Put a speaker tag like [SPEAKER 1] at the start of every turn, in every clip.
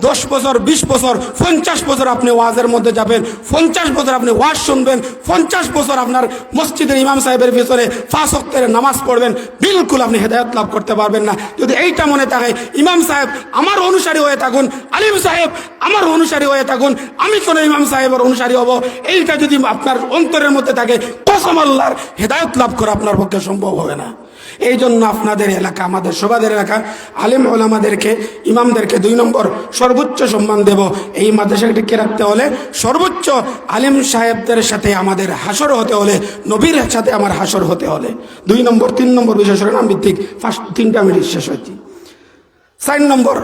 [SPEAKER 1] 10 বছর, 20 বছর, 50 বছর আপনি ওয়াজের মধ্যে যাবেন, 50 বছর আপনি ওয়াজ শুনবেন, 50 বছর আপনার মসজিদের ইমাম সাহেবের ভিতরে 5 ওয়াক্তের নামাজ পড়বেন, বিলকুল আপনি হেদায়েত লাভ করতে পারবেন না। যদি এইটা মনে থাকে ইমাম সাহেব আমার অনুসারী হয়ে থাকুন, আলিম সাহেব আমার অনুসারী হয়ে থাকুন, আমি কোন ইমাম সাহেবের অনুসারী হব, এইটা যদি আপনার অন্তরের মধ্যে থাকে, কসম আল্লাহর হেদায়েত লাভ করা আপনার পক্ষে সম্ভব হবে না। এই জন্য আপনাদের এলাকা, আমাদের সবাদের এলাকা আলেম ওলামাদেরকে, ইমামদেরকে 2 নম্বর সর্বোচ্চ সম্মান দেব। এই মাদ্রাসাকে টিকিয়ে রাখতে হলে সর্বোচ্চ আলেম সাহেবদের সাথে আমাদের হাসর হতে হলে, নবীর সাথে আমার হাসর হতে হলে 2 নম্বর। 3 নম্বর বিষয় শিরোনাম ভিত্তিক, ফার্স্ট 3টা মিনিট শেষ হয়েছে। 4 নম্বর,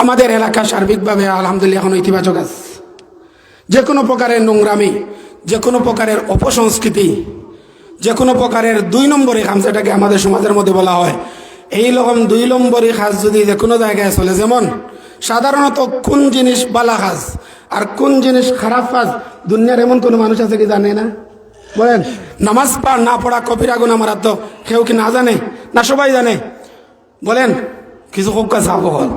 [SPEAKER 1] আমাদের এলাকা সার্বিকভাবে আলহামদুলিল্লাহ এখন ইতিবাচক আছে। যে কোনো প্রকারের নোংরামি, যে কোনো প্রকারের অপসংস্কৃতি, যে কোনো প্রকারের 2 নম্বরই কাজ, যেটাকে আমাদের সমাজের মধ্যে বলা হয়, এই রকম 2 নম্বরই কাজ যদি যে কোনো জায়গায় চলে, যেমন সাধারণত কোন জিনিস বালা কাজ আর কোন জিনিস খারাপ কাজ, দুনিয়ার এমন কোনো মানুষ আছে কি জানে না? বলেন, নামাজ না পড়া কবিরা গুনাহ মারাত্মক, কেউ কি না জানে? না সবাই জানে? বলেন কিছু খুব কাজ বল।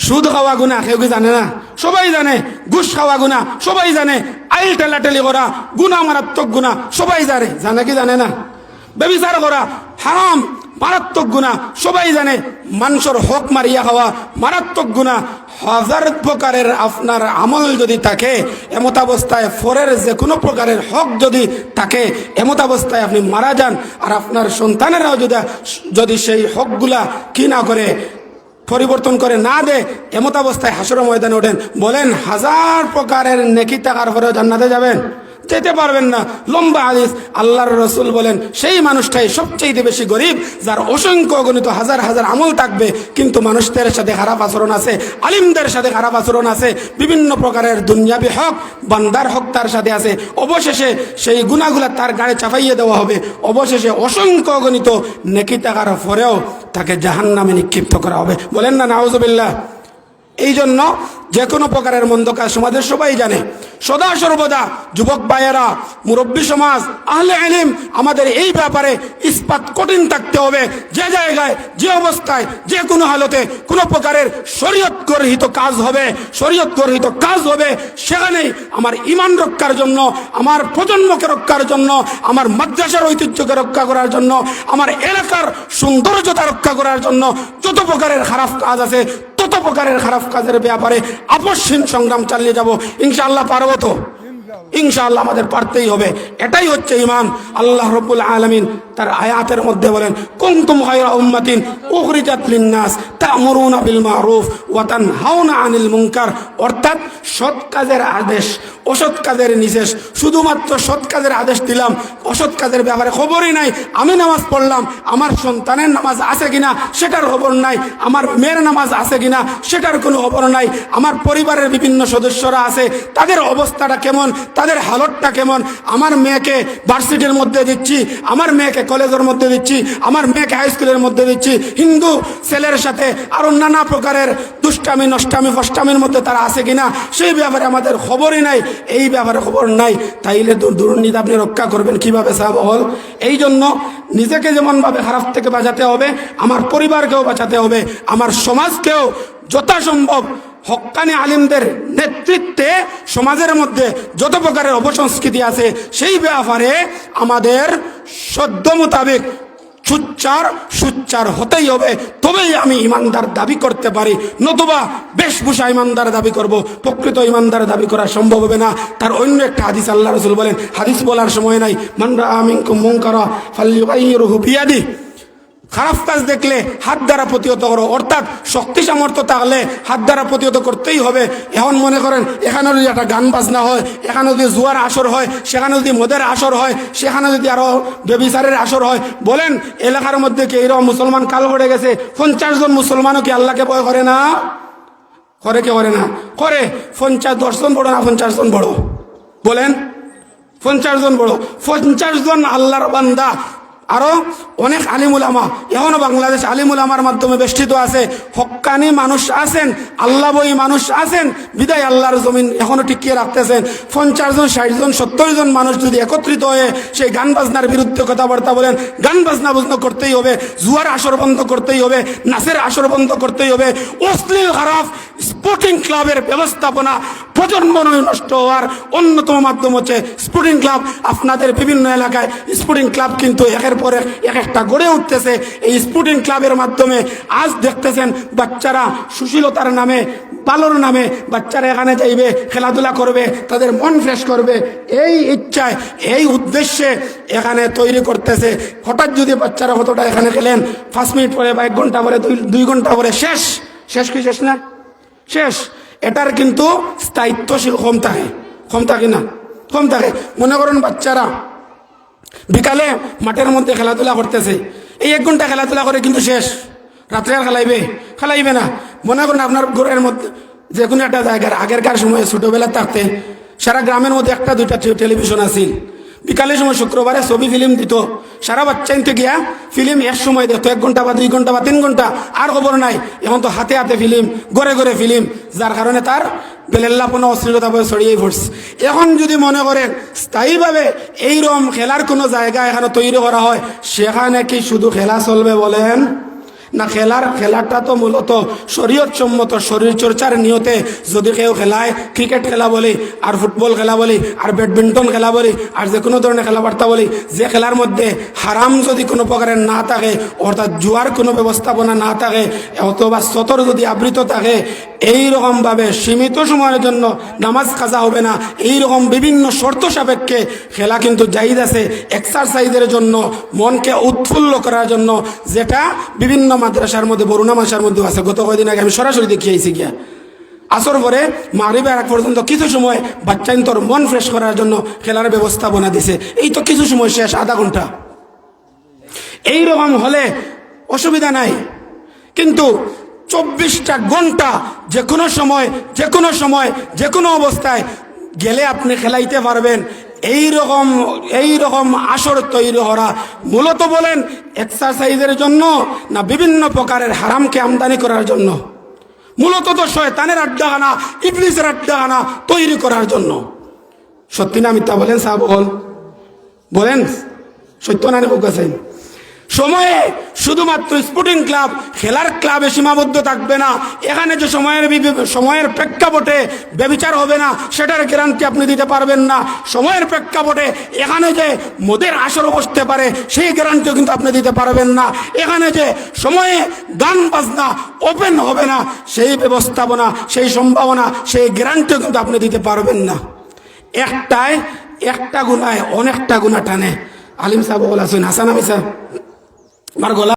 [SPEAKER 1] সুদ খাওয়া গুনাহ কেউ কি জানে না? সবাই জানে। ঘুষ খাওয়া গুনাহ সবাই জানে। আইল টেলাটেলি করা গুনাহ, মারাত্মক গুনাহ সবাই জানে। জানে কি জানে না? ব্যভিচার করা হারাম, মারাত্মক গুনাহ সবাই জানে। মানুষের হক মারিয়া খাওয়া মারাত্মক গুনাহ। 1000 প্রকারের আপনার আমল যদি থাকে, এমত অবস্থায় ফরের যে কোনো প্রকারের হক যদি থাকে, এমত অবস্থায় আপনি মারা যান আর আপনার সন্তানেরাও যদি সেই হকগুলা কি না করে, পরিবর্তন করে না দে, এমত অবস্থায় হাসর ময়দানে ওঠেন, বলেন 1000 প্রকারের নেকি টাকার পরেও জান্নাতে যাবেন? যেতে পারবেন না। লম্বা হাদিস, আল্লাহর রাসূল বলেন সেই মানুষটাই সবচেয়ে বেশি গরিব যার অসংখ্য অগণিত হাজার হাজার আমল থাকবে, কিন্তু মানুষদের সাথে খারাপ আচরণ আছে, আলিমদের সাথে খারাপ আচরণ আছে, বিভিন্ন প্রকারের দুনিয়াবি হক, বান্দার হক তার সাথে আছে। অবশেষে সেই গুনাহগুলা তার গায়ে চাপাইয়ে দেওয়া হবে। অবশেষে অসংখ্য অগণিত নেকি টাকার পরেও তাকে জাহান্নামে নিক্ষিপ্ত করা হবে। বলেন না নাউজুবিল্লাহ। এই জন্য যে কোনো প্রকারের মন্দ কাজ সমাজের সবাই জানে। সদা সর্বদা যুবক ভাইয়েরা, মুরব্বী সমাজ, আহলে ইলম, আমাদের এই ব্যাপারে ইস্পাত কঠিন থাকতে হবে। যে জায়গায়, যে অবস্থায়, যে কোনো হালতে কোনো প্রকারের শরীয়ত গর্হিত কাজ হবে, শরীয়ত গর্হিত কাজ হবে, সেখানেই আমার ঈমান রক্ষার জন্য, আমার প্রজন্মকে রক্ষার জন্য, আমার মাদ্রাসার ঐতিহ্যকে রক্ষা করার জন্য, আমার এলাকার সৌন্দর্যতা রক্ষা করার জন্য যত প্রকারের খারাপ কাজ আছে, তত প্রকারের খারাপ কাজের ব্যাপারে আপসহীন সংগ্রাম চালিয়ে যাব। ইনশাআল্লাহ পারবো তো? ইনশাআল্লাহ আমাদের পারতেই হবে। এটাই হচ্ছে ঈমান। আল্লাহ রাব্বুল আলামিন তার আয়াতের মধ্যে বলেন, কুনতুম খায়রা উম্মাতিন উখরিজাত লিন-নাস তা'মুরুনা বিল মা'রুফ ওয়া তানহাউনা আনিল মুনকার। অর্থাৎ সৎ কাজের আদেশ, অসৎ কাজের নিষেধ। শুধুমাত্র সৎ কাজের আদেশ দিলাম, অসৎ কাজের ব্যাপারে খবরই নাই। আমি নামাজ পড়লাম, আমার সন্তানের নামাজ আছে কিনা সেটার খবর নাই, আমার মেয়ের নামাজ আছে কিনা সেটার কোনো খবর নাই, আমার পরিবারের বিভিন্ন সদস্যরা আছে, তাদের অবস্থাটা কেমন, তাদের হালতটা কেমন, আমার মেয়েকে ভার্সিটির মধ্যে দিচ্ছি, আমার মেয়েকে কলেজের মধ্যে দিচ্ছি, আমার মেয়েকে হাই স্কুলের মধ্যে দিচ্ছি, হিন্দু ছেলের সাথে আরো নানা প্রকারের দুষ্টামি, নষ্টামি, ফষ্টামির মধ্যে তারা আছে কিনা সেই ব্যাপারে আমাদের খবরই নাই। এই ব্যাপারে খবর নাই, তাইলে দুর্নীতি আপনি রক্ষা করবেন কিভাবে সাহাবল? এই জন্য নিজেকে যেমনভাবে খারাপ থেকে বাঁচাতে হবে, আমার পরিবারকেও বাঁচাতে হবে, আমার সমাজকেও যথাসম্ভব হক্কানি আলিমদের নেতৃত্বে সমাজের মধ্যে যত প্রকারের অপসংস্কৃতি আছে সেই ব্যাপারে আমাদের সদ্য মোতাবেক সুচ্চার হতেই হবে। তবেই আমি ইমানদার দাবি করতে পারি, নতুবা বেশভূষা ইমানদার দাবি করব, প্রকৃত ইমানদার দাবি করা সম্ভব হবে না। তার অন্য একটা হাদিস আল্লাহ রাসূল বলেন, হাদিস বলার সময় নাই, মান রাআ মিনকুম মুনকারা ফালইয়ুগাইয়িরহু বিয়াদিহি। খারাপ কাজ দেখলে হাত দ্বারা প্রতিহত করো, অর্থাৎ শক্তি সামর্থ্য থাকলে হাত দ্বারা প্রতিহত করতেই হবে। এখন মনে করেন এখানে যদি একটা গান বাজনা হয়, এখানে যদি জুয়ার আসর হয়, সেখানে যদি মদের আসর হয়, সেখানে যদি আরো ব্যভিচারের আসর হয়, বলেন এলাকার মধ্যে কি এরকম মুসলমান কাল পড়ে গেছে? 50 জন মুসলমানও কি আল্লাহকে ভয় করে না? করে কে করে না? করে। 10 জন বড় না 50 জন বড়? বলেন 50 জন বড়। 50 জন আল্লাহর বান্দা আরো অনেক আলিম উলামা এখনো বাংলাদেশ আলিম উলামার মাধ্যমে বেষ্টিত আছে, হক্কানি মানুষ আছেন, আল্লাহ বই মানুষ আছেন, বিদায় আল্লাহর জমিন এখনো টিকিয়ে রাখতেছেন। 50 জন 60 জন 70 জন মানুষ যদি একত্রিত হয়ে সেই গান বাজনার বিরুদ্ধে কথাবার্তা বলেন, গান বাজনা বন্ধ করতেই হবে, জুয়ার আসর বন্ধ করতেই হবে, নাচের আসর বন্ধ করতেই হবে, অশ্লীল খারাপ স্পোর্টিং ক্লাবের ব্যবস্থাপনা প্রজন্ম নষ্ট হওয়ার অন্যতম মাধ্যম হচ্ছে স্পোর্টিং ক্লাব। আপনাদের বিভিন্ন এলাকায় স্পোর্টিং ক্লাব কিন্তু একের পর এক একটা গড়ে উঠতেছে। এই স্পোর্টিং ক্লাবের মাধ্যমে আজ দেখতেছেন বাচ্চারা সুশীলতার নামে, পালোর নামে বাচ্চারা এখানে যাইবে, খেলাধুলা করবে, তাদের মন ফ্রেশ করবে, এই ইচ্ছায় এই উদ্দেশ্যে এখানে তৈরি করতেছে। হঠাৎ যদি বাচ্চারা কতটা এখানে খেলেন, 5 মিনিট পরে বা 1 ঘন্টা পরে 2 ঘন্টা পরে শেষ। কি শেষ না? শেষ। এটার কিন্তু স্থায়িত্বশীল কম থাকে না। মনে করেন বাচ্চারা বিকালে মাঠের মধ্যে খেলাধুলা করতেছে, এই 1 ঘন্টা খেলাধুলা করে কিন্তু শেষ। রাত্রে আর খেলাইবে না। মনে করেন আপনার ঘরের মধ্যে যে কোনো একটা জায়গার আগেরকার সময় ছোটবেলা থাকতে সারা গ্রামের মধ্যে 1-2টা টেলিভিশন আছিল। বিকালের সময় শুক্রবারে ছবি ফিল্ম দিত, সারা বাচ্চা নিতে গিয়া ফিল্ম এক সময় দেখতো, 1 ঘন্টা বা 2 ঘন্টা বা 3 ঘন্টা, আর খবর নাই। এখন তো হাতে হাতে ফিল্ম, ঘরে ফিল্ম, যার কারণে তার বেলেল্লাপনা অশ্লীলতা ছড়িয়ে পড়ছে। এখন যদি মনে করেন স্থায়ীভাবে এইরকম খেলার কোনো জায়গা এখানে তৈরি করা হয়, সেখানে কি শুধু খেলা চলবে বলেন না? খেলাটা তো মূলত শরীয়ত সম্মত শরীর চর্চার নিয়তে যদি কেউ খেলায়, ক্রিকেট খেলা বলি, আর ফুটবল খেলা বলি, আর ব্যাডমিন্টন খেলা বলি, আর যে কোনো ধরনের খেলাবার্তা বলি, যে খেলার মধ্যে হারাম যদি কোনো প্রকারের না থাকে, অর্থাৎ জুয়ার কোনো ব্যবস্থাপনা না থাকে, অথবা সতর যদি আবৃত থাকে, এইরকমভাবে সীমিত সময়ের জন্য নামাজ কাজা হবে না, এইরকম বিভিন্ন শর্ত সাপেক্ষে খেলা কিন্তু জায়েজ আছে এক্সারসাইজের জন্য, মনকে উৎফুল্ল করার জন্য, যেটা বিভিন্ন মাদ্রাসার মধ্যে, বরুণা মাসার মধ্যে আছে। গত কয়েকদিন আগে আমি সরাসরি দেখিয়ে আইছি গিয়া। আসর পরে মাগরিবের আগ পর্যন্ত কিছু সময় বাচ্চাইন্তর মন ফ্রেশ করার জন্য খেলার ব্যবস্থাপনা দিছে। এই তো কিছু সময় শেষ, আধা ঘন্টা। এইরকম হলে অসুবিধা নাই, কিন্তু 24টা ঘন্টা যে কোনো সময় যে কোনো অবস্থায় গেলে আপনি খেলাইতে পারবেন, এইরকম আসর তৈরি করা মূলত বলেন এক্সারসাইজের জন্য না বিভিন্ন প্রকারের হারামকে আমদানি করার জন্য? মূলত তো শয়তানের আড্ডাখানা, ইবলিসের আড্ডাখানা তৈরি করার জন্য। সত্যি না মিথ্যা বলেন? সাহেব বলেন, সত্য না নিকাছেন? সময়ে শুধুমাত্র স্পোর্টিং ক্লাব, খেলার ক্লাবে সীমাবদ্ধ থাকবে না। এখানে যে সময়ের প্রেক্ষাপটে ব্যভিচার হবে না, সেটার গ্যারান্টি আপনি দিতে পারবেন না। সময়ের প্রেক্ষাপটে এখানে যে মদের আসর বসতে পারে, সেই গ্যারান্টিও কিন্তু আপনি দিতে পারবেন না। এখানে যে সময়ে গান বাজনা ওপেন হবে না, সেই ব্যবস্থাপনা, সেই সম্ভাবনা, সেই গ্যারান্টিও কিন্তু আপনি দিতে পারবেন না। একটা গুনায় অনেকটা গুণা টানে। আলিম সাহেব বলেছেন, হাসান আমি সাহেব আমার গলা